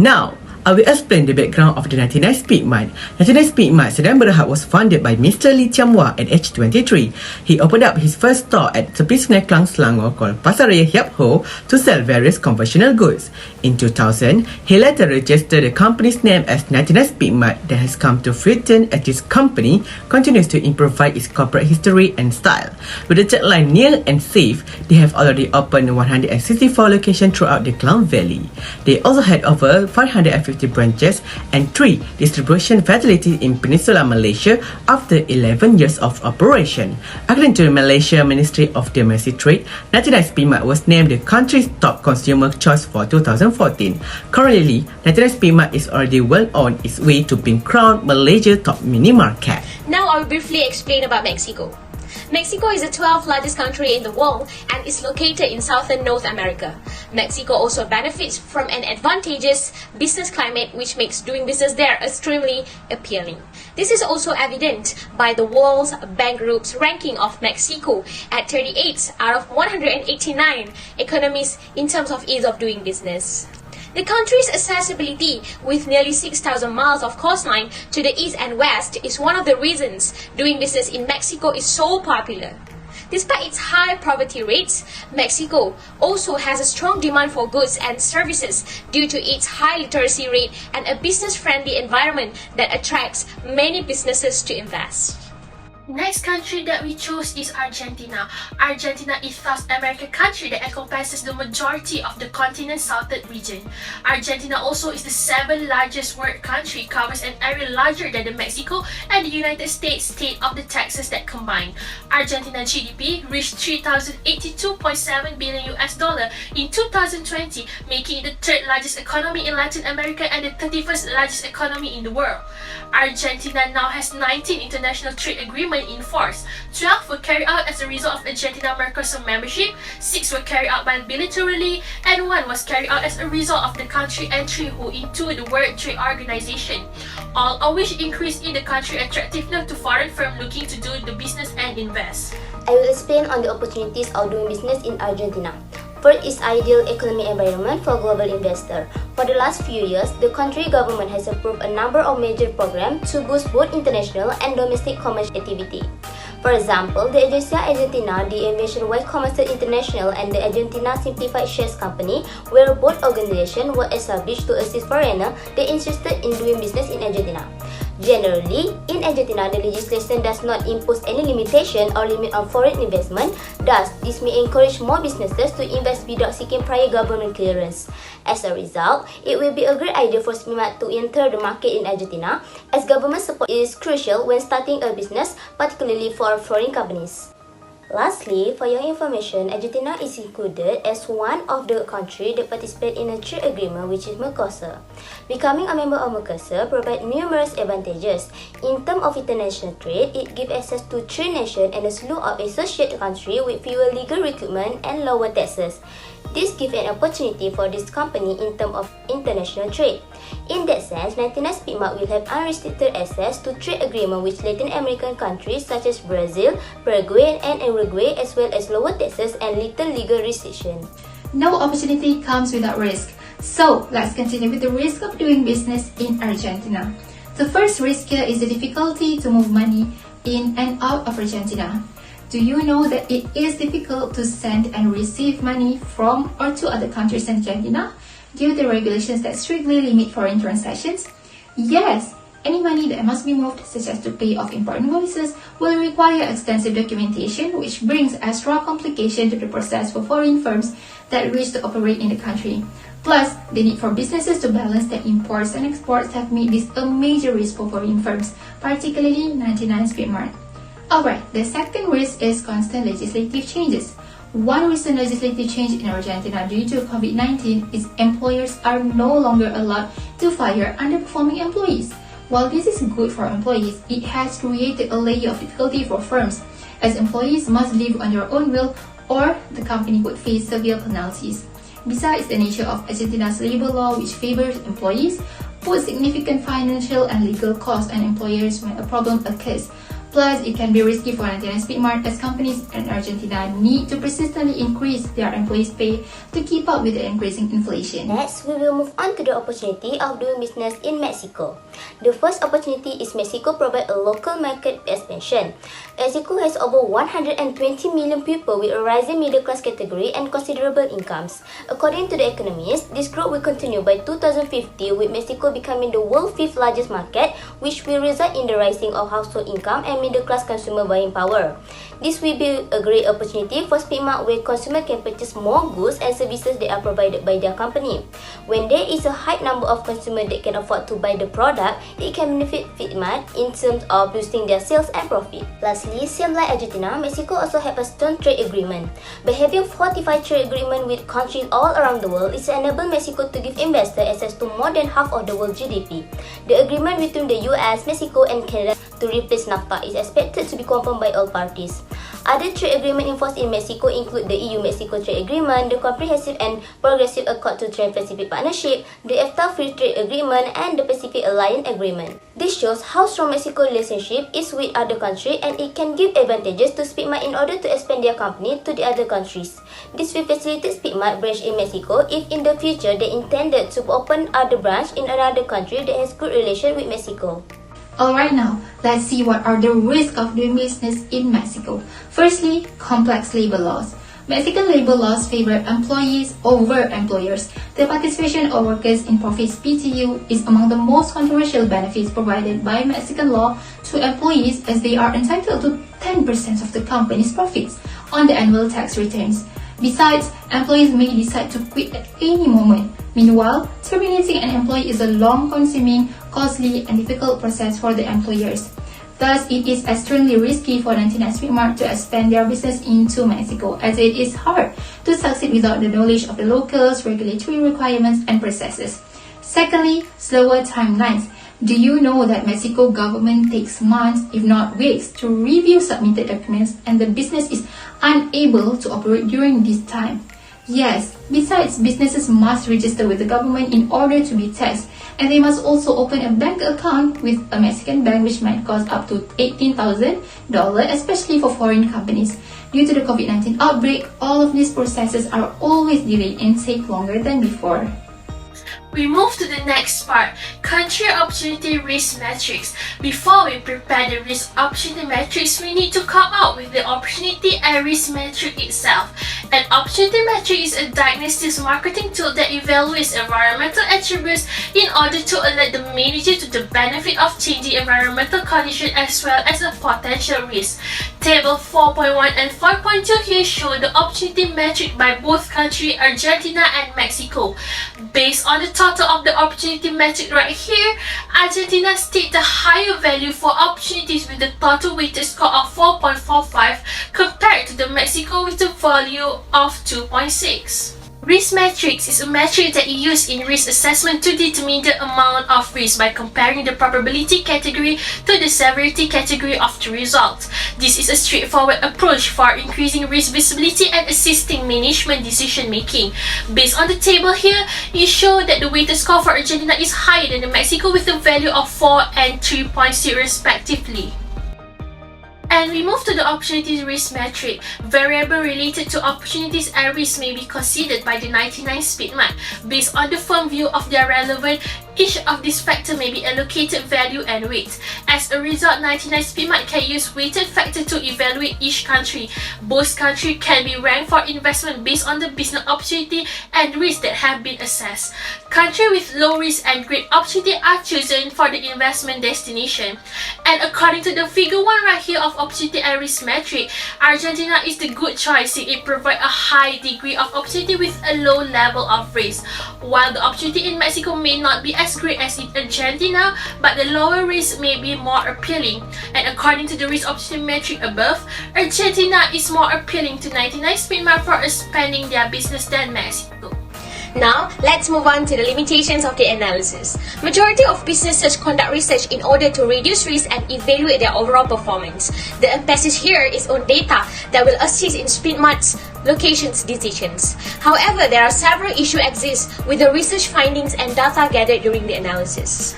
Now, I will explain the background of the 99 Speedmart. 99 Speedmart Sedan Berhad was founded by Mr. Lee Chiam-Wah at age 23. He opened up his first store at Tepi Sungai Klang, Selangor called Pasaraya Hiap Ho to sell various conventional goods. In 2000, he later registered the company's name as 99 Speedmart that has come to fruition as this company continues to improvise its corporate history and style. With the tagline near and safe, they have already opened 164 locations throughout the Klang Valley. They also had over 550 branches and 3 distribution facilities in Peninsular Malaysia after 11 years of operation. According to the Malaysia Ministry of Domestic Trade, 99 Speedmart was named the country's top consumer choice for 2014. Currently, 99 Speedmart is already well on its way to being crowned Malaysia's top mini market. Now I will briefly explain about Mexico. Mexico is the 12th largest country in the world and is located in southern North America. Mexico also benefits from an advantageous business climate which makes doing business there extremely appealing. This is also evident by the World Bank Group's ranking of Mexico at 38 out of 189 economies in terms of ease of doing business. The country's accessibility, with nearly 6,000 miles of coastline to the east and west, is one of the reasons doing business in Mexico is so popular. Despite its high poverty rates, Mexico also has a strong demand for goods and services due to its high literacy rate and a business-friendly environment that attracts many businesses to invest. Next country that we chose is Argentina. Argentina is South American country that encompasses the majority of the continent's southern region. Argentina also is the 7th largest world country, covers an area larger than the Mexico and the United States state of the Texas that combined. Argentina GDP reached $3,082.7 billion in 2020, making it the 3rd largest economy in Latin America and the 31st largest economy in the world. Argentina now has 19 international trade agreements in force. 12 were carried out as a result of Argentina-Mercosur membership, 6 were carried out bilaterally, and 1 was carried out as a result of the country entry into the World Trade Organization, all of which increase in the country attractiveness to foreign firms looking to do the business and invest. I will explain on the opportunities of doing business in Argentina. First is ideal economic environment for global investors. For the last few years, the country government has approved a number of major programs to boost both international and domestic commercial activity. For example, the Agencia Argentina de Inversión y Comercio Internacional and the Argentina Simplified Shares Company, where both organizations were established to assist foreigners that interested in doing business in Argentina. Generally, in Argentina, the legislation does not impose any limitation or limit on foreign investment. Thus, this may encourage more businesses to invest without seeking prior government clearance. As a result, it will be a great idea for Speedmart to enter the market in Argentina, as government support is crucial when starting a business, particularly for foreign companies. Lastly, for your information, Argentina is included as one of the countries that participate in a trade agreement which is Mercosur. Becoming a member of Mercosur provides numerous advantages. In terms of international trade, it gives access to 3 nations and a slew of associate countries with fewer legal requirements and lower taxes. This gives an opportunity for this company in terms of international trade. In that sense, 99 Speedmart will have unrestricted access to trade agreements with Latin American countries such as Brazil, Paraguay, and Uruguay, as well as lower taxes and little legal restriction. No opportunity comes without risk. So, let's continue with the risk of doing business in Argentina. The first risk here is the difficulty to move money in and out of Argentina. Do you know that it is difficult to send and receive money from or to other countries in Argentina due to regulations that strictly limit foreign transactions? Yes, any money that must be moved, such as to pay off important invoices, will require extensive documentation, which brings extra complication to the process for foreign firms that wish to operate in the country. Plus, the need for businesses to balance their imports and exports have made this a major risk for foreign firms, particularly 99 Speedmart. Alright, the second risk is constant legislative changes. One recent legislative change in Argentina due to COVID-19 is employers are no longer allowed to fire underperforming employees. While this is good for employees, it has created a layer of difficulty for firms, as employees must leave on their own will or the company could face severe penalties. Besides, the nature of Argentina's labor law, which favors employees, puts significant financial and legal costs on employers when a problem occurs. Plus, it can be risky for 99 Speedmart as companies in Argentina need to persistently increase their employees' pay to keep up with the increasing inflation. Next, we will move on to the opportunity of doing business in Mexico. The first opportunity is Mexico provide a local market expansion. Mexico has over 120 million people with a rising middle class category and considerable incomes. According to the economists, this growth will continue by 2050 with Mexico becoming the world's fifth largest market, which will result in the rising of household income and middle class consumer buying power. This will be a great opportunity for Speedmart where consumers can purchase more goods and services that are provided by their company. When there is a high number of consumers that can afford to buy the product, it can benefit Speedmart in terms of boosting their sales and profit. Lastly, same like Argentina, Mexico also have a strong trade agreement. By having 45 trade agreements with countries all around the world, it enables Mexico to give investors access to more than half of the world GDP. The agreement between the US, Mexico and Canada to replace NAFTA is expected to be confirmed by all parties. Other trade agreements enforced in Mexico include the EU-Mexico Trade Agreement, the Comprehensive and Progressive Accord to Trans-Pacific Partnership, the EFTA Free Trade Agreement, and the Pacific Alliance Agreement. This shows how strong Mexico's relationship is with other countries and it can give advantages to Speedmart in order to expand their company to the other countries. This will facilitate Speedmart branch in Mexico if in the future they intended to open other branch in another country that has good relation with Mexico. Alright, now, let's see what are the risks of doing business in Mexico. Firstly, complex labor laws. Mexican labor laws favor employees over employers. The participation of workers in profits (PTU) is among the most controversial benefits provided by Mexican law to employees as they are entitled to 10% of the company's profits on the annual tax returns. Besides, employees may decide to quit at any moment. Meanwhile, terminating an employee is a long-consuming, costly, and difficult process for the employers. Thus, it is extremely risky for 99 Speedmart to expand their business into Mexico, as it is hard to succeed without the knowledge of the locals, regulatory requirements, and processes. Secondly, slower timelines. Do you know that Mexico government takes months, if not weeks, to review submitted documents and the business is unable to operate during this time? Yes, besides, businesses must register with the government in order to be taxed, and they must also open a bank account with a Mexican bank, which might cost up to $18,000, especially for foreign companies. Due to the COVID-19 outbreak, all of these processes are always delayed and take longer than before. We move to the next part, country opportunity risk matrix. Before we prepare the risk opportunity matrix, we need to come up with the opportunity and risk matrix itself. An opportunity matrix is a diagnostic marketing tool that evaluates environmental attributes in order to alert the manager to the benefit of changing environmental conditions as well as a potential risk. Table 4.1 and 5.2 here show the opportunity matrix by both countries, Argentina and Mexico. Based on the total of the opportunity metric right here, Argentina state the higher value for opportunities with the total weighted score of 4.45 compared to the Mexico with the value of 2.6. Risk matrix is a metric that is used in risk assessment to determine the amount of risk by comparing the probability category to the severity category of the result. This is a straightforward approach for increasing risk visibility and assisting management decision making. Based on the table here, it shows that the weighted score for Argentina is higher than the Mexico with a value of 4 and 3.0 respectively. And we move to the opportunities risk metric. Variable related to opportunities and risks may be considered by the 99 Speedmart. Based on the firm view of their relevant, each of these factors may be allocated value and weight. As a result, 99 Speedmart can use weighted factor to evaluate each country. Both countries can be ranked for investment based on the business opportunity and risk that have been assessed. Countries with low risk and great opportunity are chosen for the investment destination. And according to the figure 1 right here of opportunity and risk metric, Argentina is the good choice since it provides a high degree of opportunity with a low level of risk. While the opportunity in Mexico may not be as great as in Argentina, but the lower risk may be more appealing. And according to the risk opportunity metric above, Argentina is more appealing to 99 Speedmart for expanding their business than Mexico. Now, let's move on to the limitations of the analysis. Majority of businesses conduct research in order to reduce risk and evaluate their overall performance. The emphasis here is on data that will assist in Speedmart's locations decisions. However, there are several issues exist with the research findings and data gathered during the analysis.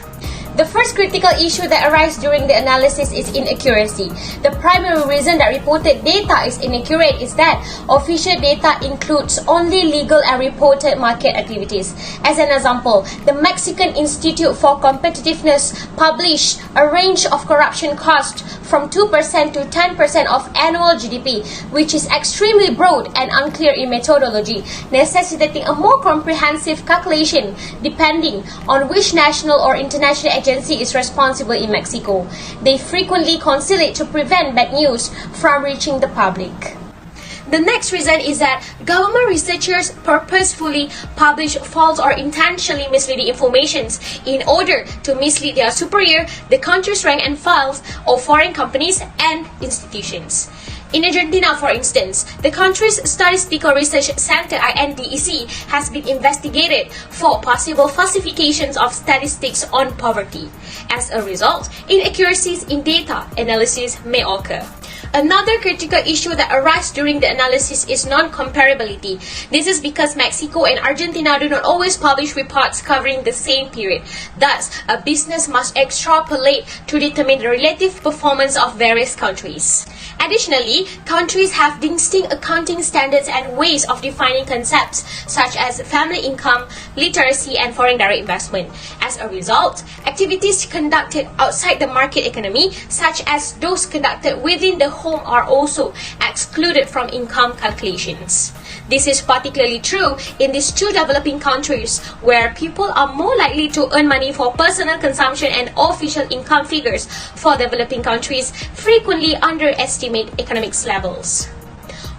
The first critical issue that arises during the analysis is inaccuracy. The primary reason that reported data is inaccurate is that official data includes only legal and reported market activities. As an example, the Mexican Institute for Competitiveness published a range of corruption costs from 2% to 10% of annual GDP, which is extremely broad and unclear in methodology, necessitating a more comprehensive calculation depending on which national or international agency is responsible in Mexico. They frequently conceal it to prevent bad news from reaching the public. The next reason is that government researchers purposefully publish false or intentionally misleading information in order to mislead their superior, the country's rank and files of foreign companies and institutions. In Argentina, for instance, the country's Statistical Research Center (INDEC) has been investigated for possible falsifications of statistics on poverty. As a result, inaccuracies in data analysis may occur. Another critical issue that arises during the analysis is non-comparability. This is because Mexico and Argentina do not always publish reports covering the same period. Thus, a business must extrapolate to determine the relative performance of various countries. Additionally, countries have distinct accounting standards and ways of defining concepts such as family income, literacy, and foreign direct investment. As a result, activities conducted outside the market economy, such as those conducted within the home, are also excluded from income calculations. This is particularly true in these two developing countries, where people are more likely to earn money for personal consumption, and official income figures for developing countries frequently underestimate economic levels.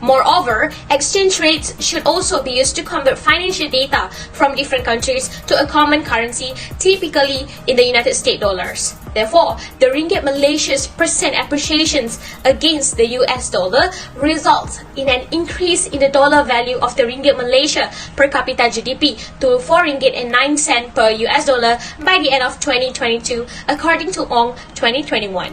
Moreover, exchange rates should also be used to convert financial data from different countries to a common currency, typically in the United States dollars. Therefore, the ringgit Malaysia's percent appreciations against the US dollar results in an increase in the dollar value of the ringgit Malaysia per capita GDP to 4 ringgit and 9 cents per US dollar by the end of 2022, according to Ong 2021.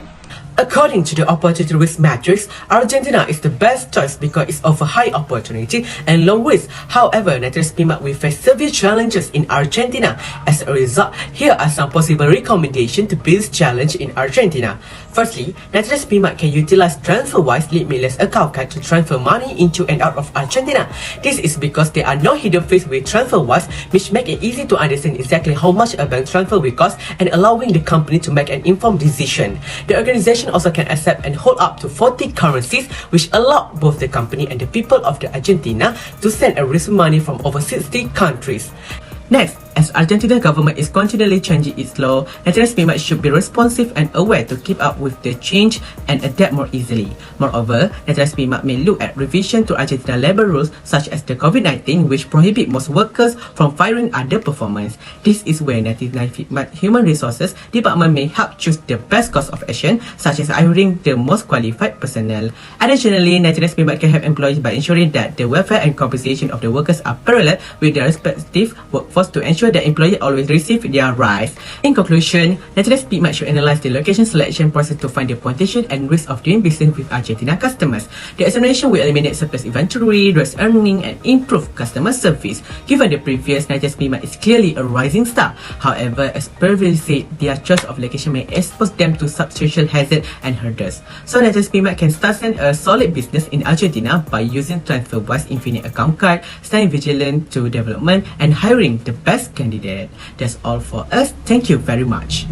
According to the opportunity risk matrix, Argentina is the best choice because it's of a high opportunity and low risk. However, natural Speedmart will face severe challenges in Argentina. As a result, here are some possible recommendations to beat this challenge in Argentina. Firstly, natural Speedmart can utilize TransferWise limitless account card to transfer money into and out of Argentina. This is because there are no hidden fees with TransferWise, which make it easy to understand exactly how much a bank transfer will cost and allowing the company to make an informed decision. The organization also can accept and hold up to 40 currencies, which allow both the company and the people of the Argentina to send and receive money from over 60 countries. Next, as Argentina government is continually changing its law, natural Speedmart should be responsive and aware to keep up with the change and adapt more easily. Moreover, natural Speedmart may look at revision to Argentina labor rules such as the COVID-19, which prohibit most workers from firing other performers. This is where natural Speedmart Human Resources Department may help choose the best course of action, such as hiring the most qualified personnel. Additionally, natural Speedmart can help employees by ensuring that the welfare and compensation of the workers are parallel with their respective workforce to ensure that employees always receive their rights. In conclusion, natural Speedmart should analyze the location selection process to find the potential and risk of doing business with Argentina customers. The examination will eliminate surplus inventory, reduce earning, and improve customer service. Given the previous, natural Speedmart is clearly a rising star. However, as previously said, their choice of location may expose them to substantial hazard and hurdles. So, natural Speedmart can start a solid business in Argentina by using TransferWise Infinite Account Card, staying vigilant to development, and hiring the best candidate. That's all for us. Thank you very much.